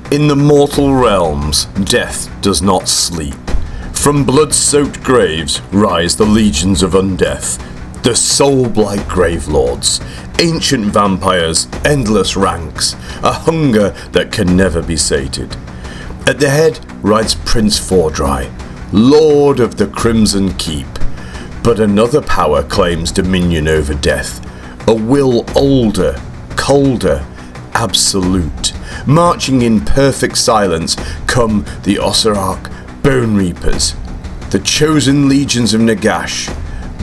In the mortal realms, death does not sleep. From blood-soaked graves rise the legions of undeath, the Soulblight Gravelords, ancient vampires, endless ranks, a hunger that can never be sated. At the head rides Prince Vhordrai, Lord of the Crimson Keep. But another power claims dominion over death, a will older, colder, absolute. Marching in perfect silence come the Ossiarch Bonereapers, the chosen legions of Nagash,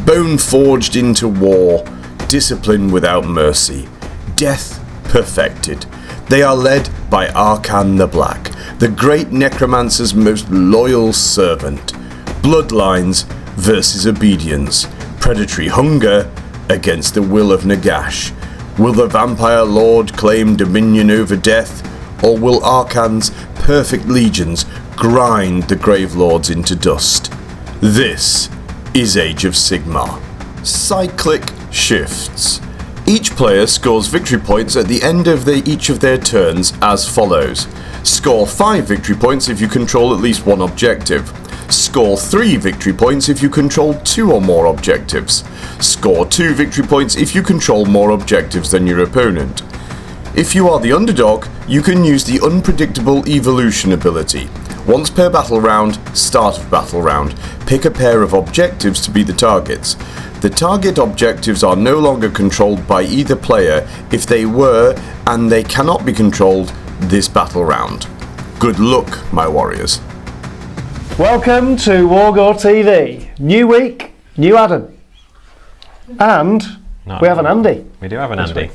bone forged into war, discipline without mercy, death perfected. They are led by Arkhan the Black, the great necromancer's most loyal servant. Bloodlines versus obedience, predatory hunger against the will of Nagash. Will the vampire lord claim dominion over death, or will Arkhan's perfect legions grind the Gravelords into dust? This is Age of Sigmar. Cyclic shifts. Each player scores victory points at the end of each of their turns as follows. Score 5 victory points if you control at least one objective. Score 3 victory points if you control 2 or more objectives. Score 2 victory points if you control more objectives than your opponent. If you are the underdog, you can use the Unpredictable Evolution ability. Once per battle round, start of battle round, pick a pair of objectives to be the targets. The target objectives are no longer controlled by either player if they were, and they cannot be controlled this battle round. Good luck, my warriors. Welcome to WGTV. New week, new Adam. And we have an Andy. We do have an Andy.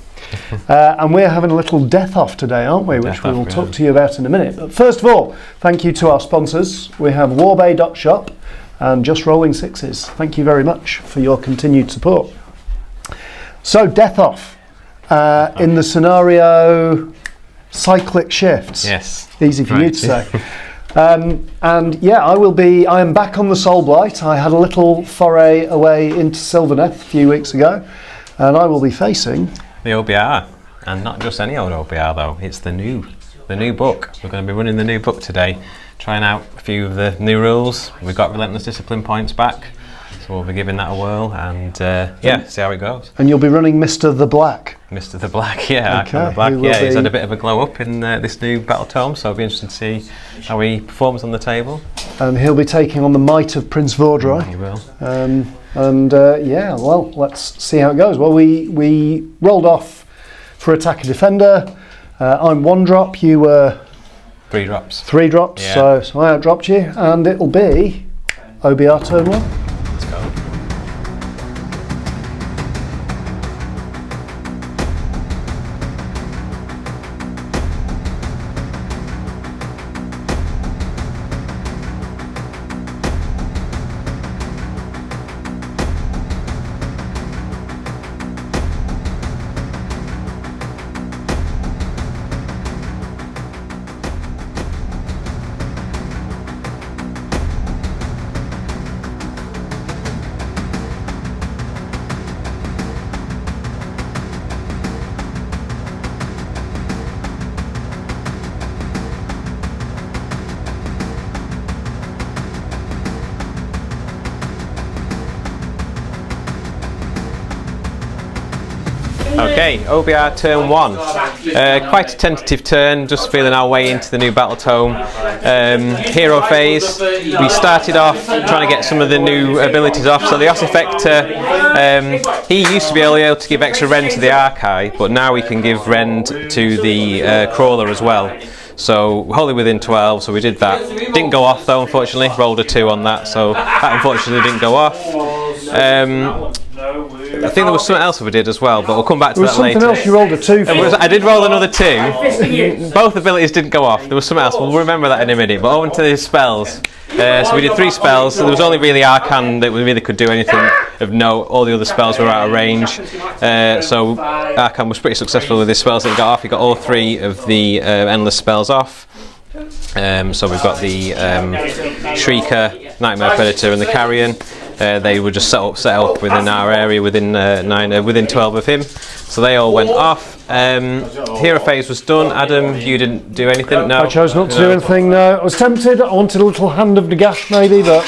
And we're having a little death off today, aren't we? Which we will talk to you about in a minute. But first of all, thank you to our sponsors. We have warbay.shop and Just Rolling Sixes. Thank you very much for your continued support. So, death off. In the scenario, cyclic shifts. Yes. Easy for you to say. And yeah, I am back on the Soulblight. I had a little foray away into Sylvaneth a few weeks ago, and I will be facing the OBR, and not just any old OBR though. It's the new book. We're going to be running the new book today, trying out a few of the new rules. We've got Relentless Discipline points back, so we'll be giving that a whirl and see how it goes. And you'll be running Mr. the Black. Mr. the Black, yeah. Okay, Arkhan the Black, yeah. He's had a bit of a glow up in this new battle tome, so I'll be interested to see how he performs on the table. And he'll be taking on the might of Prince Vhordrai. He will. Yeah, well, let's see how it goes. Well, we rolled off for attacker defender. I'm 1 drop. You were 3 drops. 3 drops. Yeah. So I outdropped you, and it'll be OBR turn 1. Let's go. Okay, OBR turn 1. Quite a tentative turn, just feeling our way into the new battle tome. Hero phase, we started off trying to get some of the new abilities off. So the Ossifector, he used to be able to give extra rend to the Archive, but now we can give rend to the Crawler as well. So wholly within 12, so we did that. Didn't go off though, unfortunately. Rolled a 2 on that, so that unfortunately didn't go off. I think there was something else we did as well, but we'll come back to that later. There was something else you rolled a 2 for. I did roll another 2. Both abilities didn't go off. There was something else. We'll remember that in a minute. But on to the spells. So we did 3 spells. So there was only really Arkhan that we really could do anything of note. All the other spells were out of range. So Arkhan was pretty successful with his spells that he got off. He got all 3 of the endless spells off. So we've got the Shrieker, Nightmare Predator and the Carrion. they were just set up within our area, within 12 of him. So they all went off. Hero phase was done. Adam, you didn't do anything? No. I chose not to do anything, no. I was tempted. I wanted a little hand of Nagash maybe, but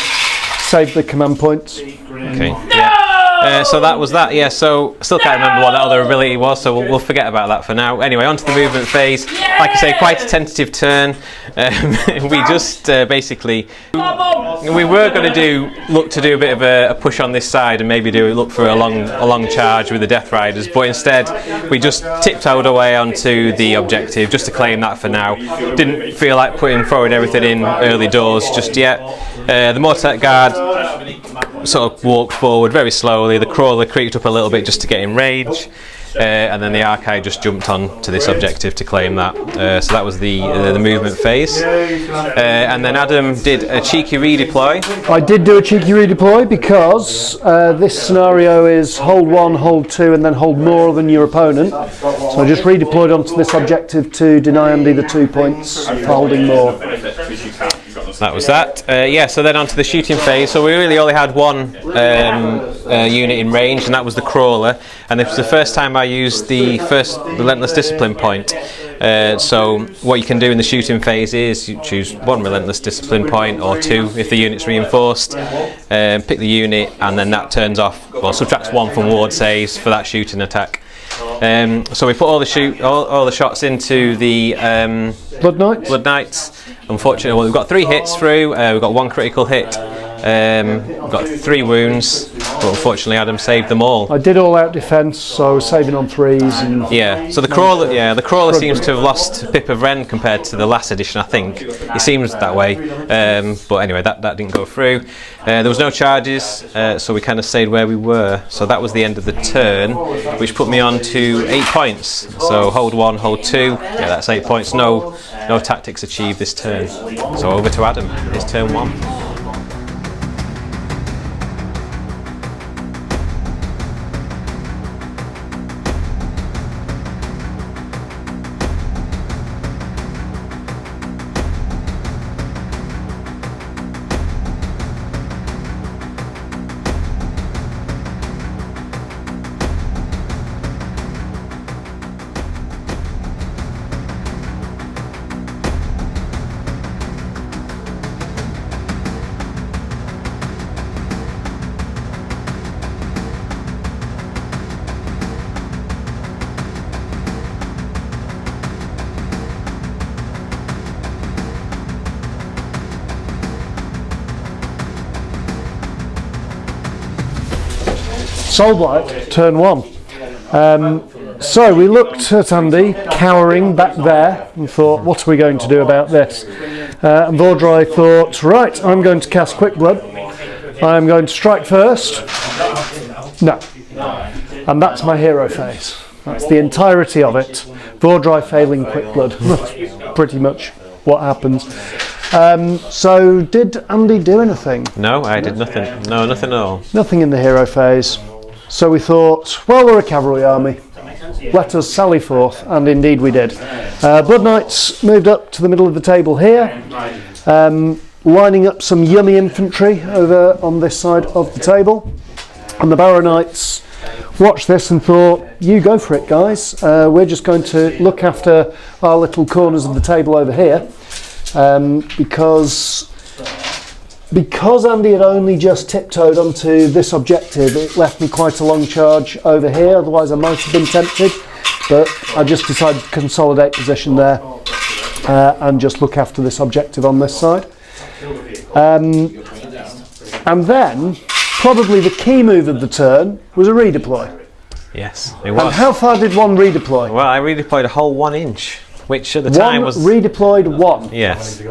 saved the command points. Okay. Yeah. So that was that, yeah, so still can't remember what that other ability was, so we'll forget about that for now. Anyway, on to the movement phase. Like I say, quite a tentative turn. We just basically, we were going to look to do a bit of a push on this side and maybe look for a long charge with the Death Riders, but instead we just tiptoed away onto the objective just to claim that for now. Didn't feel like throwing everything in early doors just yet. The Mortet Guard sort of walked forward very slowly. The Crawler creaked up a little bit just to get in range, and then the Archive just jumped on to this objective to claim that. So that was the movement phase. And then Adam did a cheeky redeploy. I did do a cheeky redeploy because this scenario is hold 1, hold 2, and then hold more than your opponent. So I just redeployed onto this objective to deny Andy the 2 points for holding more. That was that. Yeah, so then on to the shooting phase. So we really only had one unit in range, and that was the Crawler. And this was the first time I used the first Relentless Discipline point. So what you can do in the shooting phase is you choose one Relentless Discipline point or 2 if the unit's reinforced. Pick the unit, and then that turns off, well, subtracts 1 from ward saves for that shooting attack. So we put all the shots into the Blood Knights. Unfortunately, well, we've got 3 hits through. We've got 1 critical hit. We've got 3 wounds, but unfortunately Adam saved them all. I did all out defence, so I was saving on 3s. And yeah, so the Crawler seems to have lost Pip of Ren compared to the last edition, I think. It seems that way. But anyway, that didn't go through. There was no charges, so we kind of stayed where we were. So that was the end of the turn, which put me on to 8 points. So hold 1, hold 2. Yeah, that's 8 points. No tactics achieved this turn. So over to Adam. It's turn 1. Soulblight, turn 1. So we looked at Andy cowering back there and thought, what are we going to do about this? And Vhordrai thought, right, I'm going to cast Quick Blood. I'm going to strike first. No. And that's my hero phase. That's the entirety of it. Vhordrai failing Quick Blood. That's pretty much what happens. So did Andy do anything? No, I did nothing. No, nothing at all. Nothing in the hero phase. So we thought, well, we're a cavalry army. Let us sally forth, and indeed we did. Blood Knights moved up to the middle of the table here, lining up some yummy infantry over on this side of the table. And the Barrow Knights watched this and thought, you go for it, guys. We're just going to look after our little corners of the table over here, because Andy had only just tiptoed onto this objective, it left me quite a long charge over here, otherwise I might have been tempted, but I just decided to consolidate position there and just look after this objective on this side. And then, probably the key move of the turn was a redeploy. Yes, it was. And how far did one redeploy? Well, I redeployed a whole 1 inch, which at the time was... redeployed 1? Yes.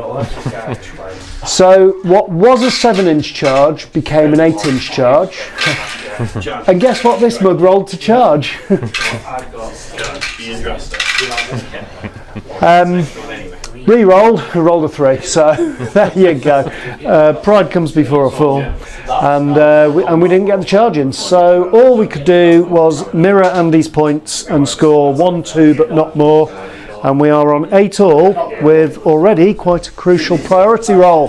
So what was a 7-inch charge became an 8-inch charge. And guess what this mug rolled to charge? Re-rolled, rolled a 3, so there you go. Pride comes before a fall, and we didn't get the charge in. So all we could do was mirror Andy's points and score 1, 2, but not more. And we are on 8 all with already quite a crucial priority roll.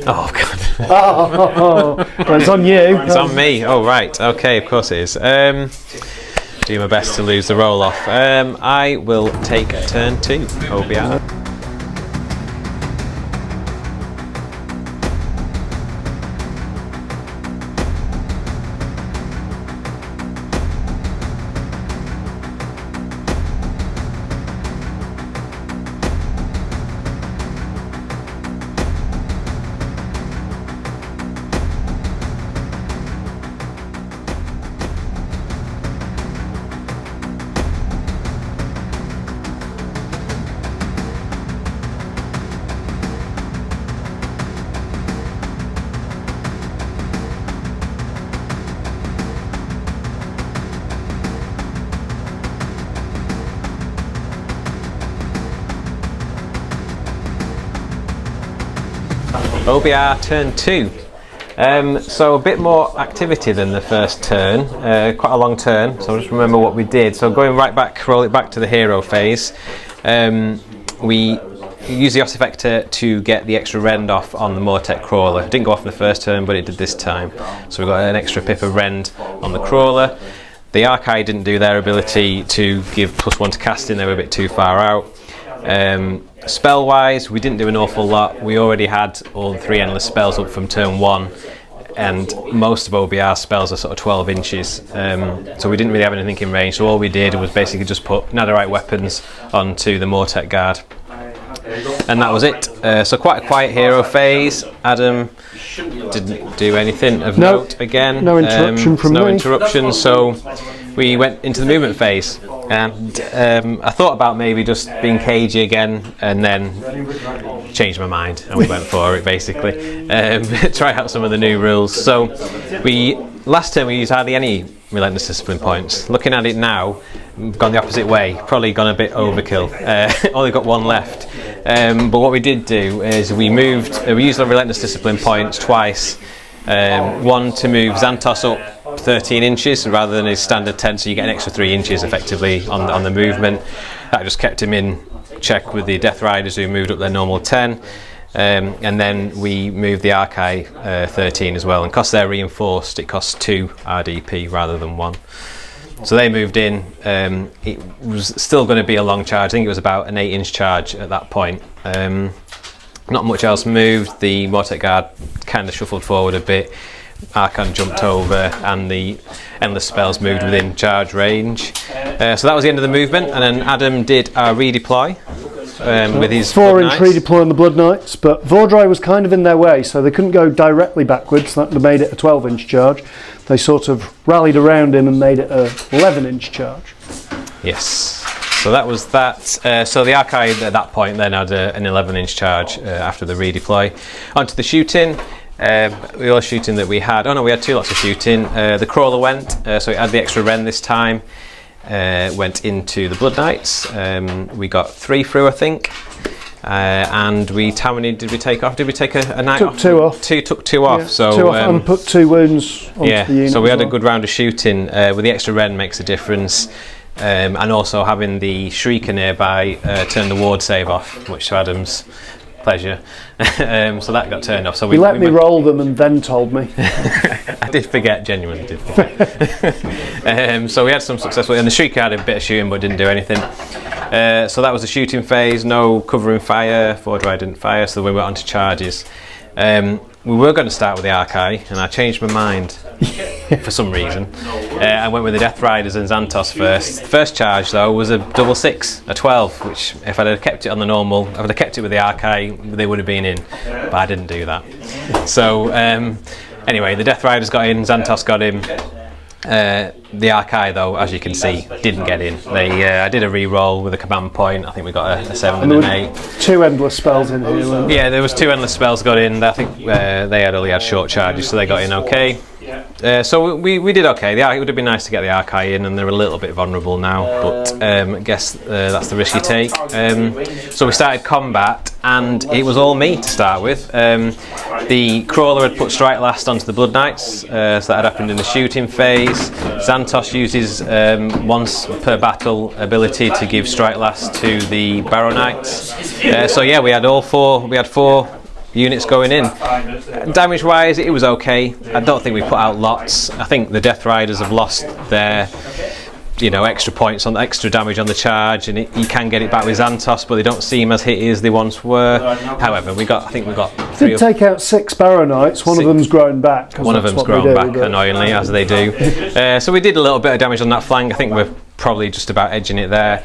Oh God. Well, it's on you. It's on me. Oh right. Okay. Of course it is. Do my best to lose the roll off. I will take turn 2. OBR. OBR turn 2. So a bit more activity than the first turn, quite a long turn, so I'll just remember what we did. So going right back, roll it back to the hero phase, we used the Ossifector to get the extra rend off on the Mortek crawler. It didn't go off in the first turn, but it did this time. So we got an extra pip of rend on the crawler. The Archai didn't do their ability to give +1 to casting, they were a bit too far out. Spell wise, we didn't do an awful lot. We already had all the 3 endless spells up from turn 1, and most of OBR spells are sort of 12 inches, so we didn't really have anything in range. So all we did was basically just put netherite weapons onto the Mortek guard, and that was it. So quite a quiet hero phase. Adam didn't do anything of note again. No interruption from me. No interruption, so we went into the movement phase, and I thought about maybe just being cagey again, and then changed my mind and we went for it basically. Try out some of the new rules. So last turn we used hardly any relentless discipline points. Looking at it now, we've gone the opposite way, probably gone a bit overkill. Only got 1 left. But what we did do is we used the relentless discipline points twice. One to move Xantos up 13 inches rather than his standard 10, so you get an extra 3 inches effectively on the movement. That just kept him in check with the Death Riders, who moved up their normal 10. And then we moved the Archai 13 as well, and because they're reinforced it costs 2 RDP rather than 1. So they moved in. It was still going to be a long charge. I think it was about an 8-inch charge at that point. Not much else moved. The Mortek guard kind of shuffled forward a bit. Arkhan jumped over, and the endless spells moved within charge range. So that was the end of the movement, and then Adam did our redeploy with his 4-inch redeploy on the Blood Knights, but Vhordrai was kind of in their way, so they couldn't go directly backwards. That would have made it a 12-inch charge. They sort of rallied around him and made it a 11-inch charge. Yes. So that was that. So the Archai at that point then had an 11-inch charge after the redeploy. Onto the shooting. The other shooting that we had, we had 2 lots of shooting. The crawler went, so it had the extra rend this time. Went into the Blood Knights. We got 3 through, I think. And how many did we take off? Did we take a night off? 2 off. Took 2 off. Yeah, so 2 off and put 2 wounds onto the unit. So we had a good round of shooting. With the extra rend makes a difference. And also having the Shrieker nearby turned the ward save off, much to Adam's pleasure. So that got turned off. So he let me roll them and then told me. I did forget, genuinely did forget. So we had some successful, and the Shrieker had a bit of shooting but didn't do anything. So that was the shooting phase, no covering fire. Vhordrai didn't fire, so we went on to charges. We were going to start with the Archai, and I changed my mind for some reason. I went with the Death Riders and Xantos first. The first charge though was a double 6, a 12, which if I'd have kept it on the normal, if I'd have kept it with the Archai, they would have been in, but I didn't do that. So anyway, the Death Riders got in, Xantos got in. The Archai though, as you can see, didn't get in. I did a re-roll with a command point. I think we got a 7 and an 8. 2 endless spells in here, weren't there? Yeah, there was 2 endless spells got in. I think they only had short charges, so they got in okay. So we did okay. It would have been nice to get the Archai in, and they're a little bit vulnerable now, but I guess that's the risk you take. So we started combat, and it was all me to start with. The Crawler had put Strike Last onto the Blood Knights, so that had happened in the shooting phase. Xantos uses once per battle ability to give Strike Last to the Barrow Knights. So yeah, we had 4 units going in. Damage wise, it was okay. I don't think we put out lots. I think the Death Riders have lost their extra points on extra damage on the charge, and you can get it back with Xantos, but they don't seem as hitty as they once were. However, I think we got three. Did take out 6 Baronites. One of them's grown back. One of them's grown back annoyingly, as they do. So we did a little bit of damage on that flank. I think we're probably just about edging it there.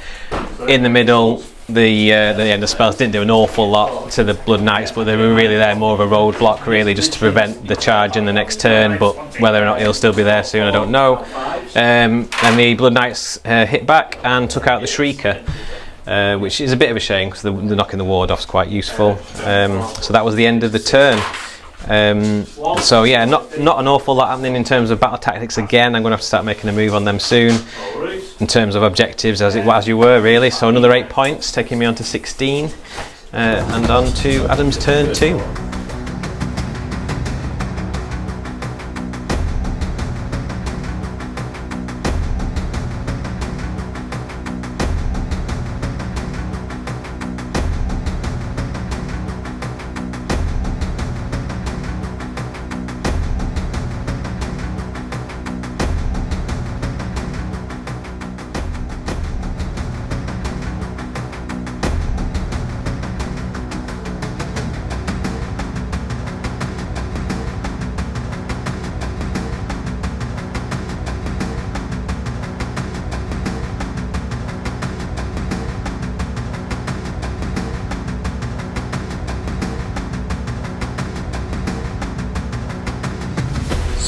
In the middle, the spells didn't do an awful lot to the Blood Knights, but they were really there more of a roadblock, really, just to prevent the charge in the next turn. But whether or not he'll still be there soon, I don't know. And the Blood Knights hit back and took out the Shrieker, which is a bit of a shame because the knocking the ward off's quite useful. So that was the end of the turn. So yeah, not an awful lot happening in terms of battle tactics. Again, I'm going to have to start making a move on them soon in terms of objectives, as you were, really. So another 8 points, taking me on to 16, and on to Adam's turn 2.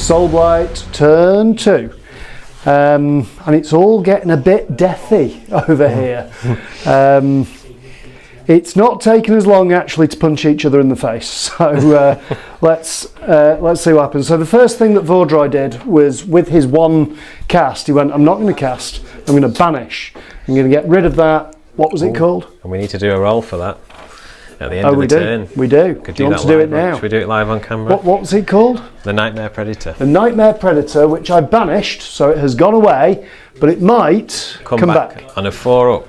Soulblight turn 2, and it's all getting a bit deathy over here. It's not taken as long actually to punch each other in the face, so let's see what happens. So the first thing that Vhordrai did was, with his one cast, he went, I'm not going to cast, I'm going to banish. I'm going to get rid of that, what was it called? And we need to do a roll for that at the end of the turn. We do. Could do you want to live, do it now? Should we do it live on camera? What was it called? The Nightmare Predator. The Nightmare Predator, which I banished, so it has gone away, but it might come back. On a 4 up.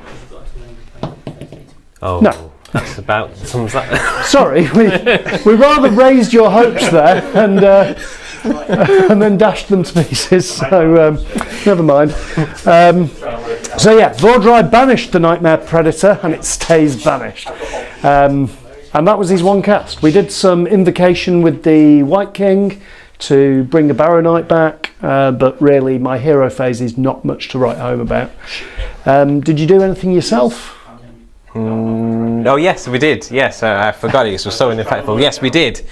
Oh, no. That's about sums that. Sorry, we rather raised your hopes there and then dashed them to pieces, so never mind. So yeah, Vhordrai banished the Nightmare Predator and it stays banished. And that was his one cast. We did some invocation with the White King to bring the Baronite back, but really my hero phase is not much to write home about. Did you do anything yourself? Oh yes, we did. Yes, I forgot it. It was so impactful. Yes, we did.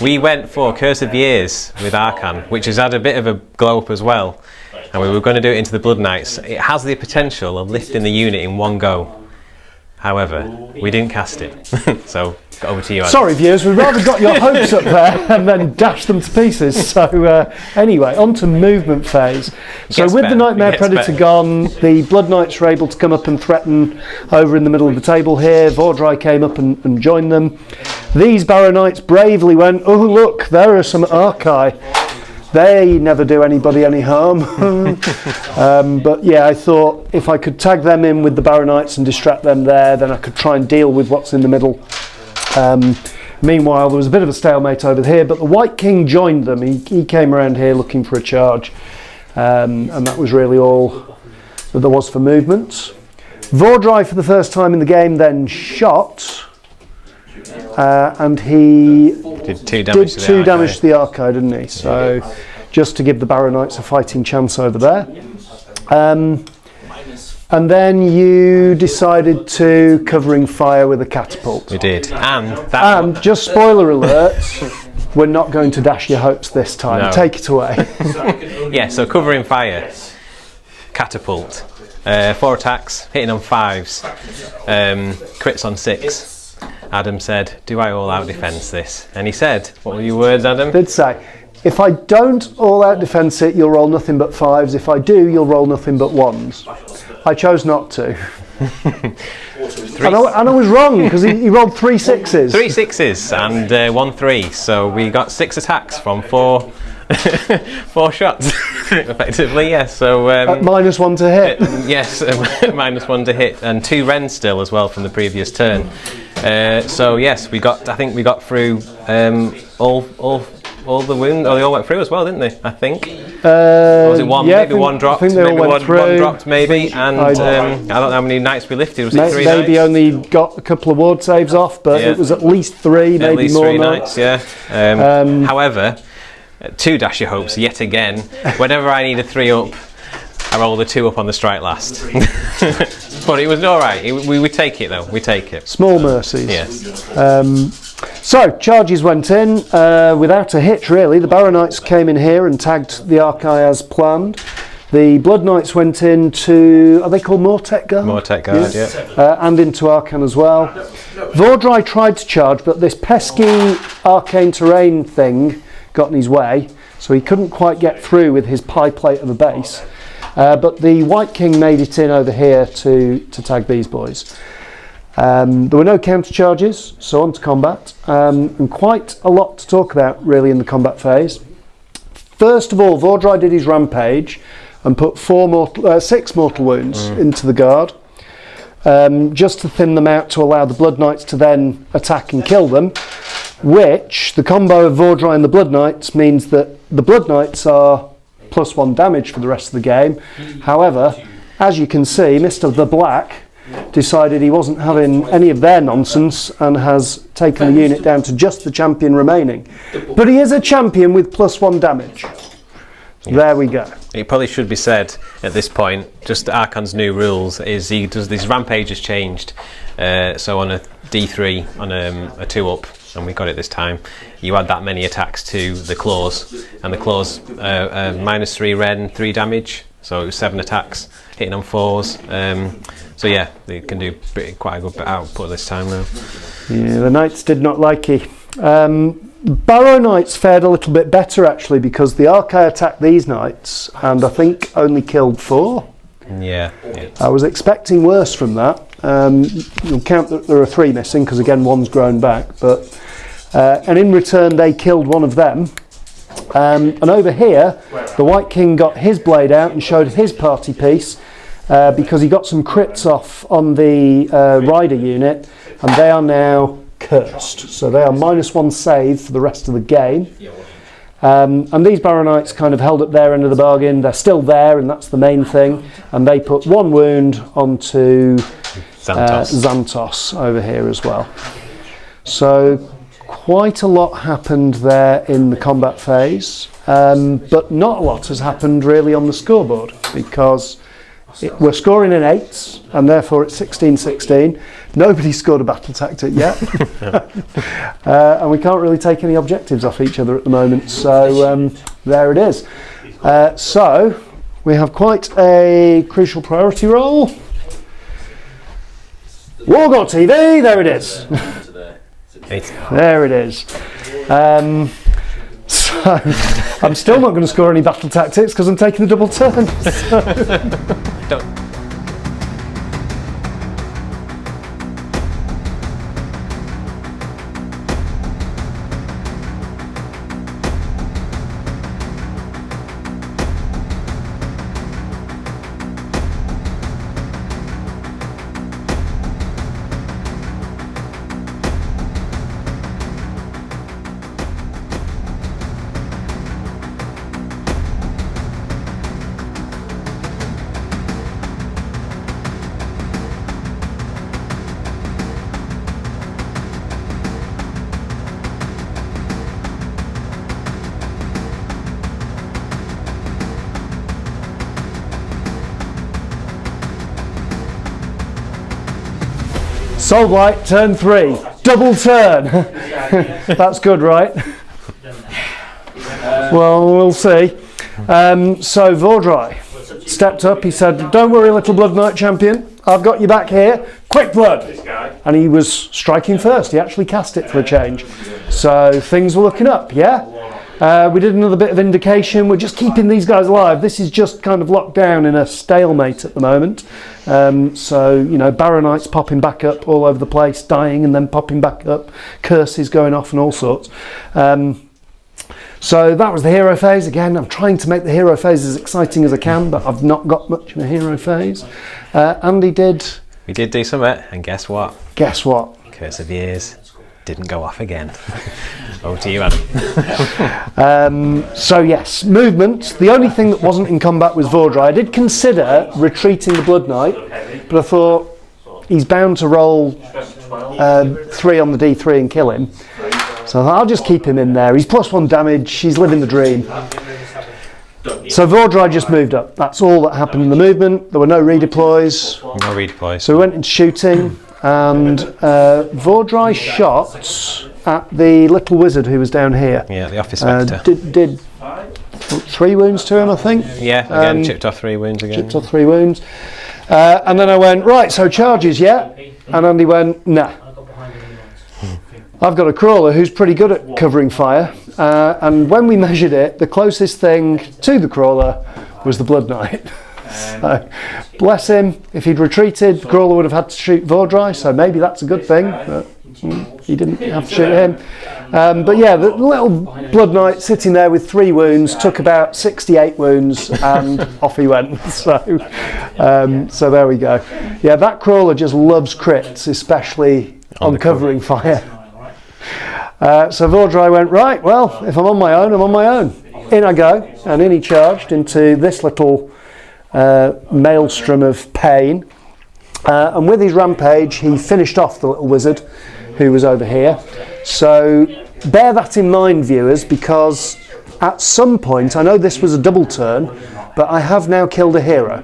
We went for Curse of Years with Arkhan, which has had a bit of a glow up as well. And we were going to do it into the Blood Knights. It has the potential of lifting the unit in one go. However, we didn't cast it. So, over to you, Adam. Sorry, viewers, we rather got your hopes up there and then dashed them to pieces. So, anyway, on to movement phase. So, with the Nightmare Predator gone, the Blood Knights were able to come up and threaten over in the middle of the table here. Vhordrai came up and joined them. These Baronites bravely went, oh, look, there are some Archi. They never do anybody any harm. But yeah, I thought if I could tag them in with the Baronites and distract them there, then I could try and deal with what's in the middle. Meanwhile, there was a bit of a stalemate over here, but the White King joined them. He came around here looking for a charge. And that was really all that there was for movement. Vhordrai, for the first time in the game, then shot. And he did 2 damage to the Archi, didn't he? So just to give the Baronites a fighting chance over there. And then you decided to covering fire with a catapult. We did. And just spoiler alert, we're not going to dash your hopes this time. No. Take it away. Yeah, so covering fire, catapult, 4 attacks, hitting on 5s, crits on 6. Adam said, do I all-out defence this? And he said, what were your words, Adam? Did say, if I don't all-out defence it, you'll roll nothing but 5s. If I do, you'll roll nothing but 1s. I chose not to. And I was wrong, because he rolled 3 6s. 3 6s and 1 3. So we got 6 attacks from 4 shots, effectively, yes. So -1 to hit. Yes, -1 to hit, and 2 rends still as well from the previous turn. So yes, I think we got through all the wounds. Oh, they all went through as well, didn't they? I think. Or was it one? Yeah, maybe one dropped. I think they maybe all went through. One dropped, maybe. And I don't know how many knights we lifted. Was it 3 maybe knights? only got a couple of ward saves off, but it was at least 3, maybe at least more. 3 knights, yeah. However, 2 dash your hopes yet again. Whenever I need a 3 up, I roll the 2 up on the strike last. But it was all right. We would take it though. We take it. Small mercies. Yes. So charges went in without a hitch really. The Barrow Knights came in here and tagged the Archai as planned. The Blood Knights went into, are they called Mortek Guard? Mortek Guard, yeah. And into Arkhan as well. Vhordrai tried to charge, but this pesky arcane terrain thing got in his way, so he couldn't quite get through with his pie plate of a base. But the White King made it in over here to tag these boys. There were no counter charges, so on to combat, and quite a lot to talk about really in the combat phase. First of all, Vhordrai did his rampage and put 6 mortal wounds into the guard, just to thin them out to allow the Blood Knights to then attack and kill them, which the combo of Vhordrai and the Blood Knights means that the Blood Knights are +1 damage for the rest of the game. However, as you can see, Mr. the Black decided he wasn't having any of their nonsense and has taken the unit down to just the champion remaining. But he is a champion with +1 damage. Yeah. There we go. It probably should be said at this point, just Arkhan's new rules is he does this rampage has changed. So on a D3, on a 2 up, and we got it this time, you add that many attacks to the claws, and the claws -3 red and 3 damage, so it was 7 attacks hitting on 4s. So yeah, they can do quite a good output this time now. Yeah, the Knights did not like it. Barrow Knights fared a little bit better actually, because the Archai attacked these Knights and I think only killed 4. Yeah. I was expecting worse from that. You'll count that there are 3 missing because again 1's grown back, but and in return they killed 1 of them. And over here the White King got his blade out and showed his party piece, because he got some crits off on the rider unit, and they are now cursed, so they are -1 save for the rest of the game. And these Barrow Knights kind of held up their end of the bargain. They're still there, and that's the main thing, and they put 1 wound onto Xantos over here as well. So quite a lot happened there in the combat phase, but not a lot has happened really on the scoreboard, because we're scoring in 8s, and therefore it's 16-16. Nobody scored a battle tactic yet. And we can't really take any objectives off each other at the moment, so there it is. So we have quite a crucial priority roll. Wargore TV, there it is. There it is. So I'm still not going to score any battle tactics because I'm taking the double turn. So. Soulblight, turn 3, double turn. That's good, right? Well, we'll see. So Vhordrai stepped up. He said, "Don't worry, little Blood Knight champion. I've got you back here. Quick blood!" And he was striking first. He actually cast it for a change. So things were looking up, yeah? We did another bit of indication. We're just keeping these guys alive. This is just kind of locked down in a stalemate at the moment. So, you know, Barrow Knights popping back up all over the place, dying and then popping back up, curses going off and all sorts. So that was the hero phase. Again, I'm trying to make the hero phase as exciting as I can, but I've not got much of a hero phase. Andy did We did do something, and guess what? Guess what? Curse of Years didn't go off again. Over to you, Adam. So yes, movement. The only thing that wasn't in combat was Vhordrai. I did consider retreating the Blood Knight, but I thought he's bound to roll 3 on the D3 and kill him. So I thought, I'll just keep him in there. He's +1 damage, he's living the dream. So Vhordrai just moved up. That's all that happened in the movement. There were no redeploys. No redeploys. So we went into shooting, and Vhordrai shot at the little wizard who was down here. Yeah, the office spectre. Did 3 wounds to him, I think. Yeah, again, chipped off 3 wounds again. Chipped off 3 wounds. And then I went, right, so charges, yeah? And Andy went, nah. I've got a crawler who's pretty good at covering fire, and when we measured it, the closest thing to the crawler was the Blood Knight. So, bless him, if he'd retreated, the crawler would have had to shoot Vhordrai, so maybe that's a good thing, but he didn't have to shoot him. But yeah, the little Blood Knight sitting there with 3 wounds, took about 68 wounds, and off he went. So there we go. Yeah, that crawler just loves crits, especially on covering fire. So Vhordrai went, right, well, if I'm on my own, I'm on my own. In I go, and in he charged into this little maelstrom of pain. And with his rampage, he finished off the little wizard who was over here. So bear that in mind, viewers, because at some point, I know this was a double turn, but I have now killed a hero.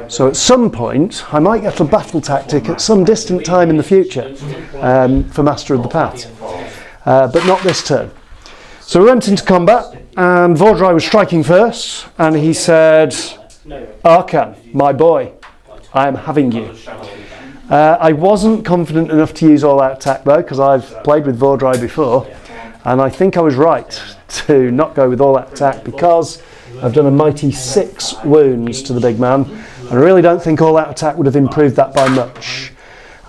So at some point, I might get a battle tactic at some distant time in the future for Master of the Path. But not this turn. So we went into combat, and Vhordrai was striking first, and he said, Arkhan, my boy, I am having you. I wasn't confident enough to use all-out attack though, because I've played with Vhordrai before, and I think I was right to not go with all-out attack because I've done a mighty 6 wounds to the big man, and I really don't think all-out attack would have improved that by much,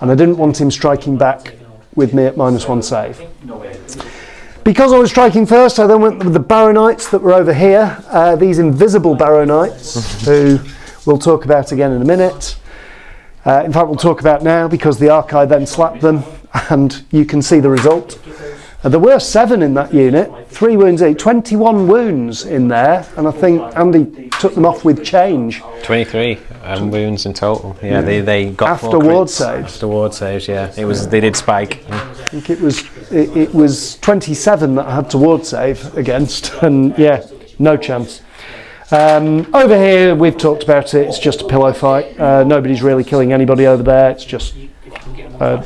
and I didn't want him striking back with me at -1 save. Because I was striking first, I then went with the Baronites that were over here, these invisible Baronites, who we'll talk about again in a minute. In fact, we'll talk about now because the Archive then slapped them, and you can see the result. There were 7 in that unit, 3 wounds each, 21 wounds in there, and I think Andy took them off with change. 23 wounds in total. Yeah, they got after ward saves. After ward saves, yeah. They did spike. I think it was 27 that I had to ward save against, and yeah, no chance. Over here, we've talked about it. It's just a pillow fight. Nobody's really killing anybody over there. It's just a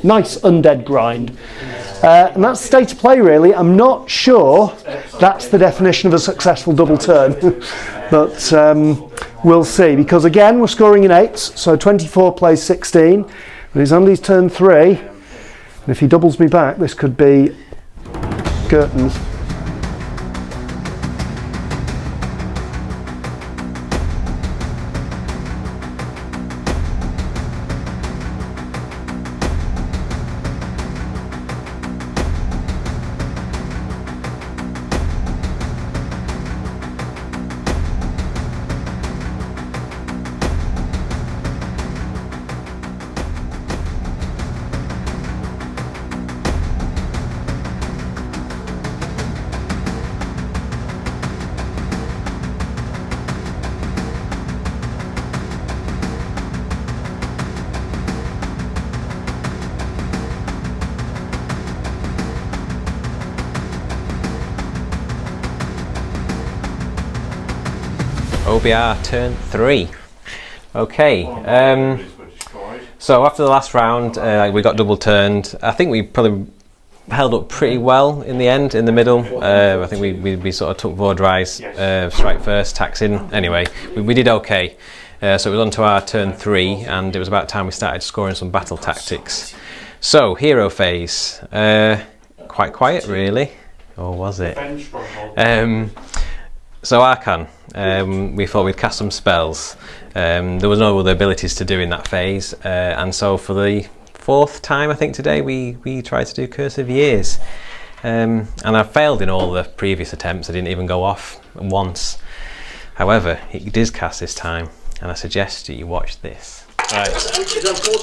nice undead grind. And that's the state of play, really. I'm not sure that's the definition of a successful double turn, but we'll see. Because again, we're scoring in 8s, so 24 plays 16. But it's Andy's turn 3, and if he doubles me back, this could be curtains. OBR turn 3. Okay, so after the last round we got double turned. I think we probably held up pretty well in the end, in the middle. I think we sort of took Vhordrai's strike first, taxing. Anyway, we did okay. So it was on to our turn 3, and it was about time we started scoring some battle tactics. So, hero phase. Quite quiet really, or was it? So Arkhan, we thought we'd cast some spells. There was no other abilities to do in that phase, and so for the 4th time I think today we tried to do Curse of Years. And I failed in all the previous attempts. I didn't even go off once. However, it did cast this time, and I suggest that you watch this. Right.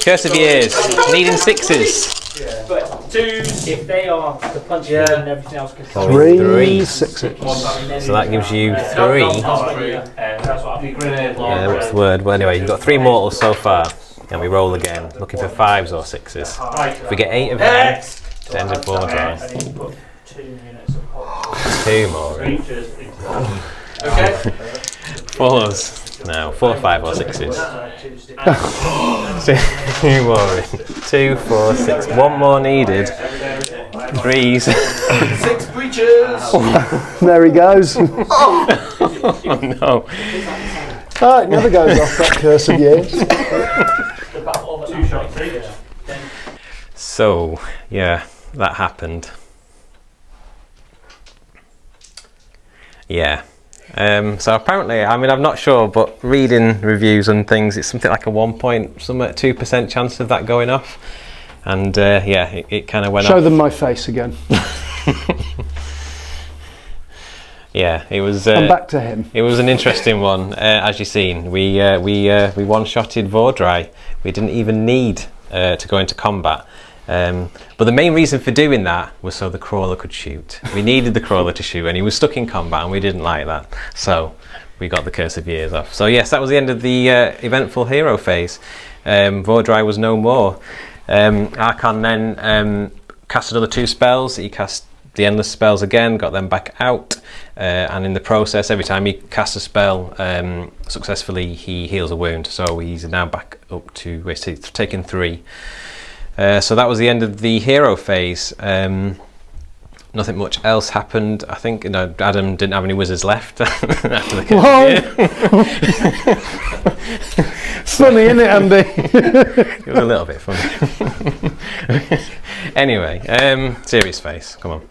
Curse of Years. Needing 6s. But 2s, if they are the punch and everything else. 3 3 6s. So that gives you 3. What's the word? Well, anyway, you've got 3 mortals so far. And we roll again, looking for 5s or 6s. If we get 8 of them, it's end of Vhordrai. 2 more. Okay. 4s. No, 4, 5 or 6s. 2 more. 2, 4, 6. 1 more needed. 3s. 6 breaches. There he goes. Oh no. Oh, it never goes off, that Curse of Years. So, yeah, that happened. Yeah. So apparently, I mean, I'm not sure, but reading reviews and things, it's something like a 2% chance of that going off. And yeah, it kind of went off. Show them my face again. Yeah, it was. And back to him. It was an interesting one, as you've seen. We one-shotted Vhordrai. We didn't even need to go into combat. But the main reason for doing that was so the crawler could shoot. We needed the crawler to shoot, and he was stuck in combat, and we didn't like that. So we got the Curse of Years off. So yes, that was the end of the eventful hero phase. Vhordrai was no more. Arkhan then cast another 2 spells. He cast the endless spells again, got them back out, and in the process, every time he casts a spell successfully, he heals a wound. So he's now back up to taking 3. So that was the end of the hero phase. Nothing much else happened. I think Adam didn't have any wizards left after the Funny, isn't it, Andy? It was a little bit funny. Anyway, serious face. Come on.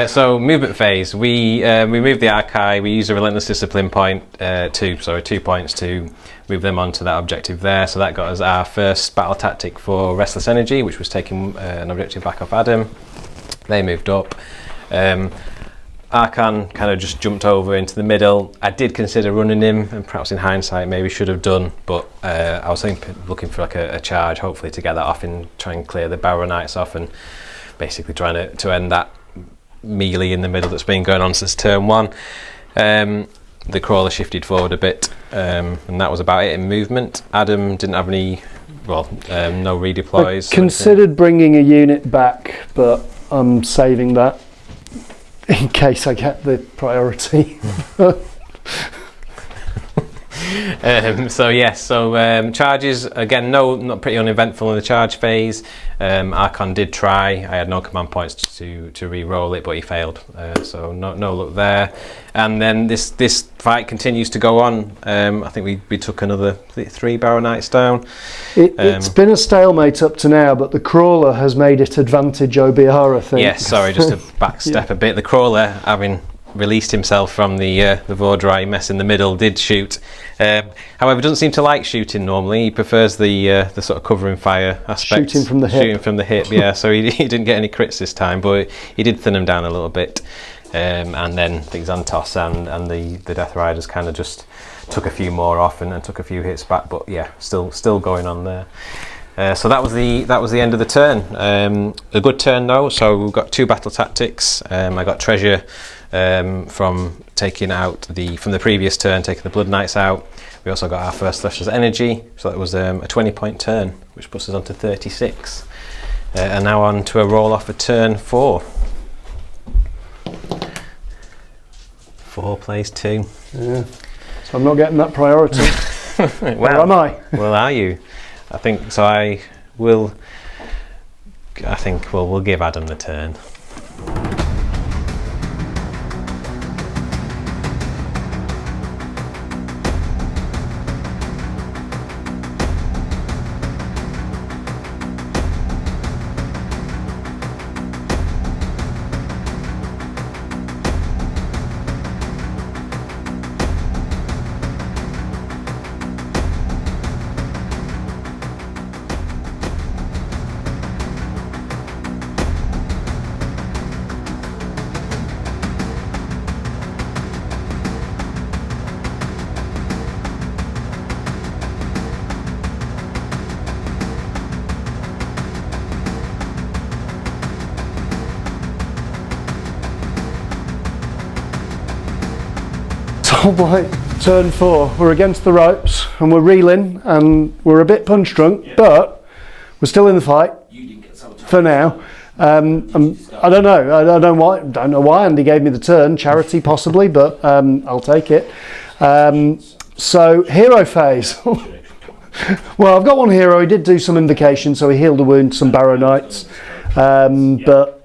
So movement phase. We moved the archive. We used a relentless discipline point. 2 points to move them onto that objective there. So that got us our first battle tactic for restless energy, which was taking an objective back off Adam. They moved up. Arkhan kind of just jumped over into the middle. I did consider running him, and perhaps in hindsight maybe should have done, but I was looking for like a charge, hopefully to get that off and try and clear the Barrow Knights off, and basically trying to end that melee in the middle that's been going on since turn 1. The crawler shifted forward a bit, and that was about it in movement. Adam didn't have any, no redeploys. I considered bringing a unit back, but I'm saving that in case I get the priority. Charges again, not pretty uneventful in the charge phase. Arkhan did try. I had no command points to re-roll it, but he failed. So no luck there. And then this fight continues to go on. I think we took another 3 Barrow Knights down. It's been a stalemate up to now, but the crawler has made it advantage OBR, I think. Yes, sorry, just to backstep a bit. The crawler, having released himself from the Vhordrai mess in the middle, did shoot. However, doesn't seem to like shooting normally. He prefers the sort of covering fire aspect. Shooting from the hip. Yeah. So he didn't get any crits this time, but he did thin him down a little bit. And then the Xantos and the Death Riders kind of just took a few more off and took a few hits back. But yeah, still going on there. So that was the end of the turn. A good turn though. So we've got 2 battle tactics. I got treasure from taking out from the previous turn, taking the Blood Knights out. We also got our first Thresher's Energy, so that was a 20-point turn, which puts us on to 36. And now on to a roll off for turn 4. 4 plays 2. Yeah. So I'm not getting that priority. Well, or am I? Well, are you? I think so. We'll give Adam the turn. Soulblight turn 4. We're against the ropes and we're reeling and we're a bit punch drunk, but we're still in the fight for now. I don't know. I don't know why Andy gave me the turn. Charity possibly, but I'll take it. So hero phase. Well, I've got one hero. He did do some invocation, so he healed a wound, some Barrow Knights, but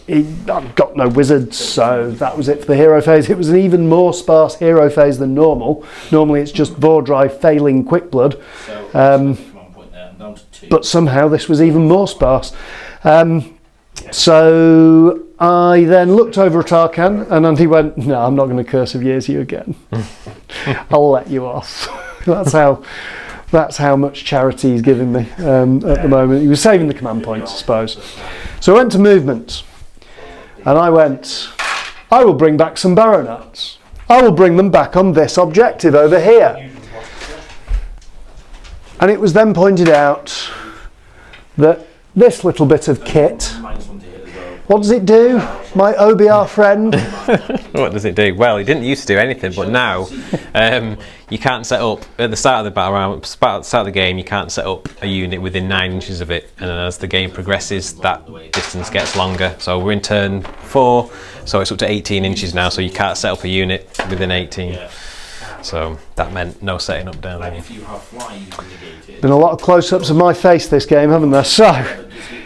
I've got no wizards, so that was it for the hero phase. It was an even more sparse hero phase than normal. Normally it's just Vhordrai failing quick blood, but somehow this was even more sparse. So I then looked over at Arkhan and Andy went, no, I'm not going to Curse of Years you again. I'll let you off. That's how much charity he's giving me at the moment. He was saving the command points, I suppose. So I went to movement. And I went, I will bring back some Barrow Knights. I will bring them back on this objective over here. And it was then pointed out that this little bit of kit, what does it do, my OBR friend? What does it do? Well, it didn't used to do anything, but now you can't set up, at the start of the battle round, start of the game, you can't set up a unit within 9 inches of it, and then as the game progresses, that distance gets longer. So we're in turn 4, so it's up to 18 inches now, so you can't set up a unit within 18. So that meant no setting up down there. Been a lot of close-ups of my face this game, haven't there? So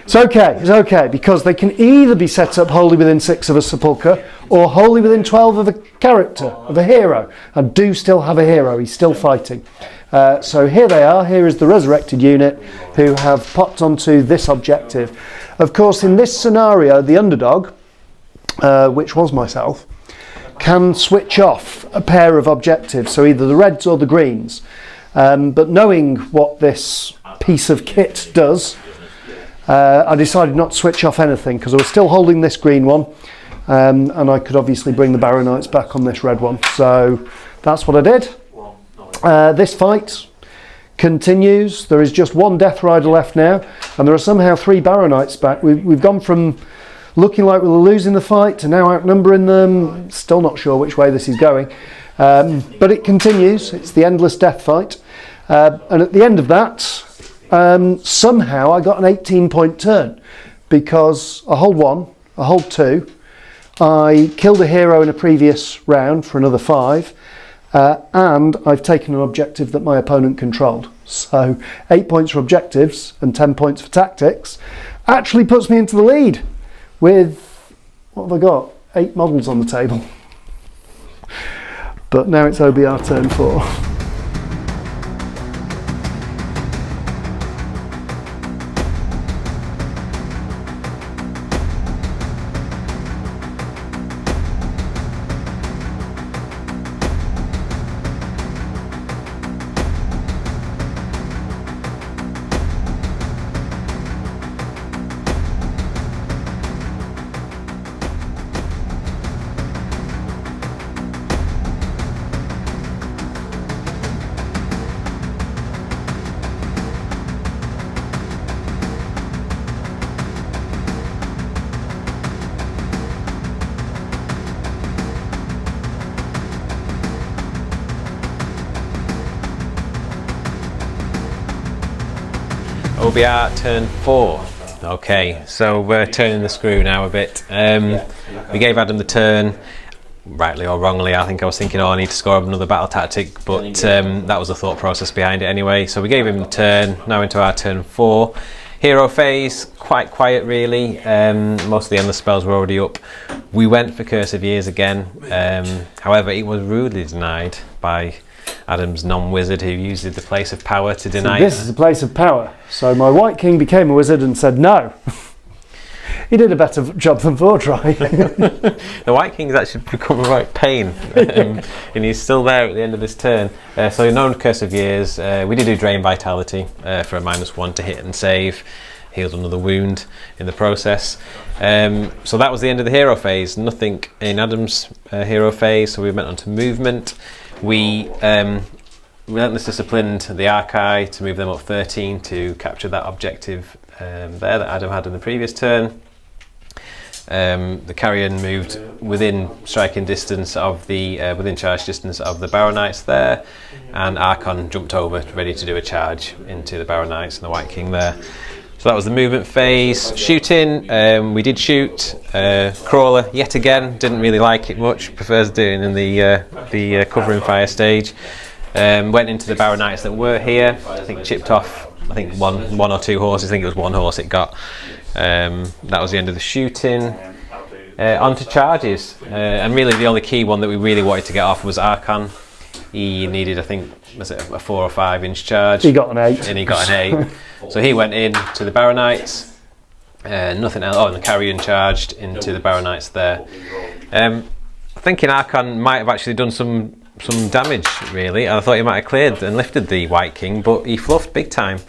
it's okay, because they can either be set up wholly within 6 of a sepulchre or wholly within 12 of a character, of a hero. I do still have a hero, he's still fighting. So here they are, here is the resurrected unit who have popped onto this objective. Of course, in this scenario, the underdog, which was myself, can switch off a pair of objectives, so either the reds or the greens. But knowing what this piece of kit does, I decided not to switch off anything because I was still holding this green one, and I could obviously bring the Barrow Knights back on this red one. So that's what I did. This fight continues. There is just one Death Rider left now, and there are somehow 3 Barrow Knights back. We've gone from looking like we were losing the fight to now outnumbering them. Still not sure which way this is going, but it continues. It's the endless death fight, and at the end of that, somehow I got an 18-point turn because I hold 1, I hold 2, I killed a hero in a previous round for another 5, and I've taken an objective that my opponent controlled. So 8 points for objectives and 10 points for tactics actually puts me into the lead with, what have I got? 8 models on the table. But now it's OBR turn 4. OBR turn 4. Okay, so we're turning the screw now a bit. We gave Adam the turn, rightly or wrongly. I think I was thinking, oh, I need to score another battle tactic, but that was the thought process behind it anyway. So we gave him the turn, now into our turn 4. Hero phase, quite quiet really. Most of the endless spells were already up. We went for Curse of Years again. However, it was rudely denied by Adam's non-wizard who used the place of power to deny it. This is a place of power. So my White King became a wizard and said no. He did a better job than Vhordrai. The White King's actually become a right pain, and he's still there at the end of this turn. So no Curse of Years. We did do Drain Vitality for a -1 to hit and save. Healed another wound in the process. So that was the end of the hero phase. Nothing in Adam's hero phase, so we went on to movement. We relentless disciplined the Archive to move them up 13 to capture that objective there that Adam had in the previous turn. the Carrion moved within striking distance of the within charge distance of the Barrow Knights there, and Arkhan jumped over ready to do a charge into the Barrow Knights and the White King there. So that was the movement phase. Shooting, we did shoot Crawler yet again. Didn't really like it much. Prefers doing in the covering fire stage. Went into the Barrow Knights that were here. I think chipped off. I think one or two horses. I think it was one horse it got. That was the end of the shooting. Onto charges, and really the only key one that we really wanted to get off was Arkhan. He needed, I think, was it a 4 or 5 inch charge? He got an 8. And he got an 8. So he went in to the Barrow Knights. Nothing else. Oh, and the Carrion charged into the Barrow Knights there. Thinking Arkhan might have actually done some damage, really. I thought he might have cleared and lifted the White King, but he fluffed big time.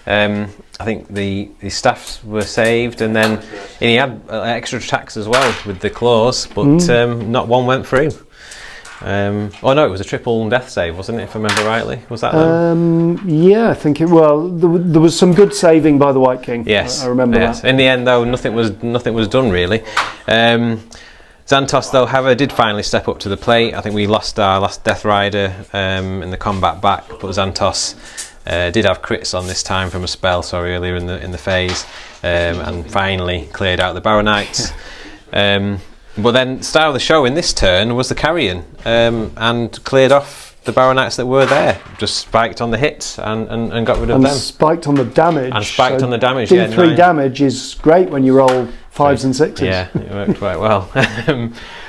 I think the staffs were saved, and he had extra attacks as well with the claws, but not one went through. Oh no, it was a triple death save, wasn't it, if I remember rightly? Was that them? Yeah, I think it. Well, there was some good saving by the White King. Yes, I remember that. In the end, though, nothing was done really. Xantos, though, however, did finally step up to the plate. I think we lost our last Death Rider in the combat back, but Xantos did have crits on this time from a spell, earlier in the phase, and finally cleared out the Barrow Knights. But then, star of the show in this turn was the Carrion, and cleared off the Barrow Knights that were there. Just spiked on the hits and got rid of them. And spiked on the damage. And spiked on the damage. D3 damage is great when you roll 5s and 6s. Yeah, it worked quite well.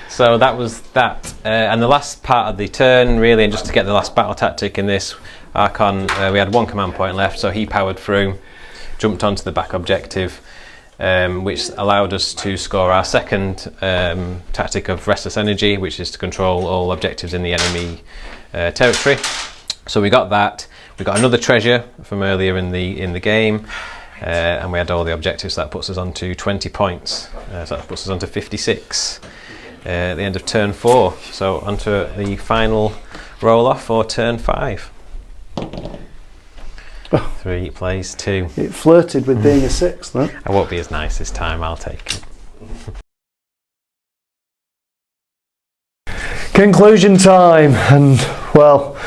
So that was that. And the last part of the turn, really, and just to get the last battle tactic in this, Arkhan, we had 1 command point left, so he powered through, jumped onto the back objective, which allowed us to score our second tactic of restless energy, which is to control all objectives in the enemy territory. So we got that. We got another treasure from earlier in the game, and we had all the objectives. So that puts us on to 20 points. So that puts us on to 56 at the end of turn 4. So onto the final roll off for turn 5. 3 plays 2. It flirted with being a 6, though. I won't be as nice this time, I'll take it. Conclusion time, and well,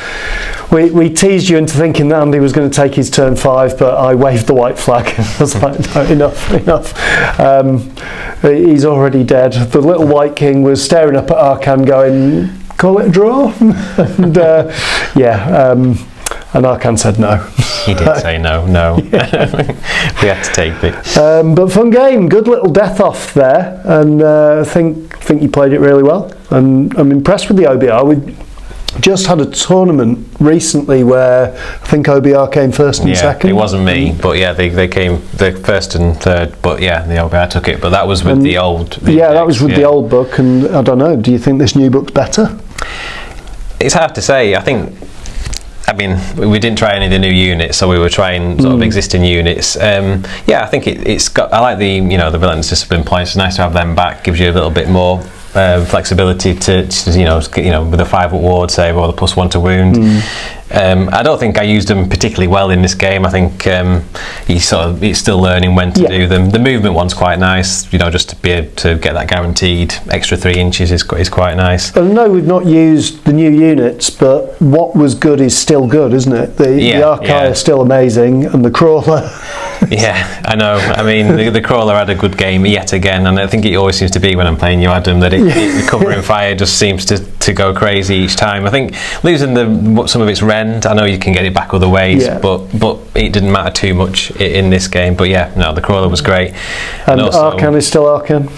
we teased you into thinking that Andy was going to take his turn 5, but I waved the white flag. I was like, no, enough. He's already dead. The little White King was staring up at Arkhan going, call it a draw? And Arkhan said no. He did say no. We had to take it. But fun game, good little death off there, and I think you played it really well. And I'm impressed with the OBR. We just had a tournament recently where I think OBR came first and second. It wasn't me, but yeah, they came the first and third. But yeah, the OBR took it. But that was with the old. That was with the old book, and I don't know. Do you think this new book's better? It's hard to say. I mean, we didn't try any of the new units, so we were trying sort of existing units. I think it's got. I like the the relentless discipline points. It's nice to have them back. Gives you a little bit more flexibility to with a 5 ward save or the +1 to wound. I don't think I used them particularly well in this game. I think he's still learning when to do them. The movement one's quite nice, just to be able to get that guaranteed extra 3 inches is quite nice. I know we've not used the new units, but what was good is still good, isn't it? The Archive is still amazing, and the Crawler. Yeah, I know. I mean, the Crawler had a good game yet again, and I think it always seems to be when I'm playing you, Adam, that the covering fire just seems to go crazy each time. I think losing some of its rend, I know you can get it back other ways, but it didn't matter too much in this game. But the Crawler was great. And also, Arkhan is still Arkhan.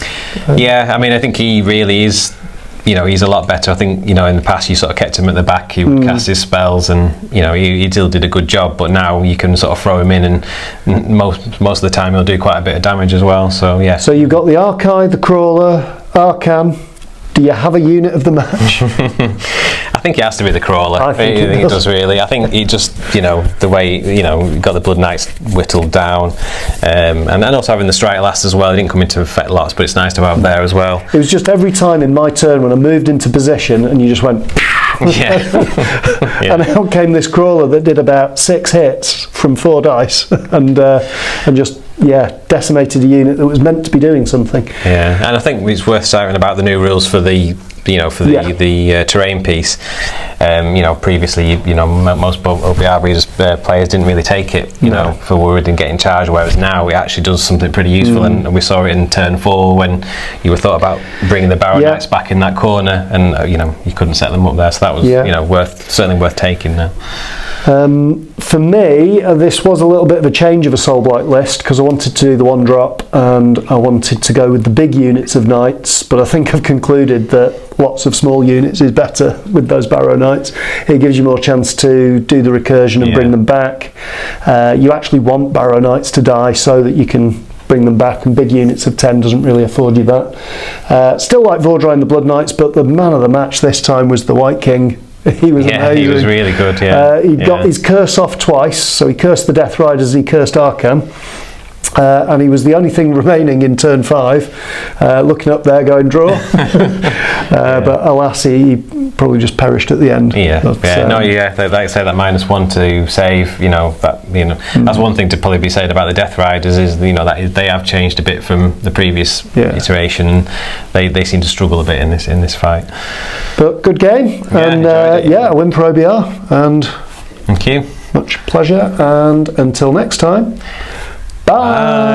I mean, I think he really is. He's a lot better. I think in the past you sort of kept him at the back. He would cast his spells, and he still did a good job. But now you can sort of throw him in, and most of the time he'll do quite a bit of damage as well. So yeah. So you've got the Archive, the Crawler, Arkhan. Do you have a unit of the match? I think it has to be the Crawler. I think it does really. I think he just, the way, got the Blood Knights whittled down, and also having the Strike Last as well. It didn't come into effect lots, but it's nice to have there as well. It was just every time in my turn when I moved into position and you just went and out came this Crawler that did about 6 hits from 4 dice and just decimated a unit that was meant to be doing something. Yeah, and I think it's worth shouting about the new rules for the the terrain piece. Previously, most OBR readers players didn't really take it, for worried and getting charged. Whereas now it actually does something pretty useful, and we saw it in turn 4 when you were thought about bringing the Barrow Knights back in that corner, and you couldn't set them up there. So that was certainly worth taking now. For me, this was a little bit of a change of a Soulblight list because I wanted to do the 1-drop and I wanted to go with the big units of knights, but I think I've concluded that lots of small units is better with those Barrow Knights. It gives you more chance to do the recursion and bring them back. You actually want Barrow Knights to die so that you can bring them back, and big units of 10 doesn't really afford you that. Still like Vhordrai and the Blood Knights, but the man of the match this time was the White King. He was amazing. He was really good. He got his curse off twice, so he cursed the Death Riders, he cursed Arkhan. And he was the only thing remaining in turn 5, looking up there going draw. But alas, he probably just perished at the end. Like I say, that -1 to save, that's one thing to probably be said about the Death Riders is, that they have changed a bit from the previous iteration. They seem to struggle a bit in this fight. But good game, and a win for OBR, and thank you. Much pleasure, and until next time. Bye.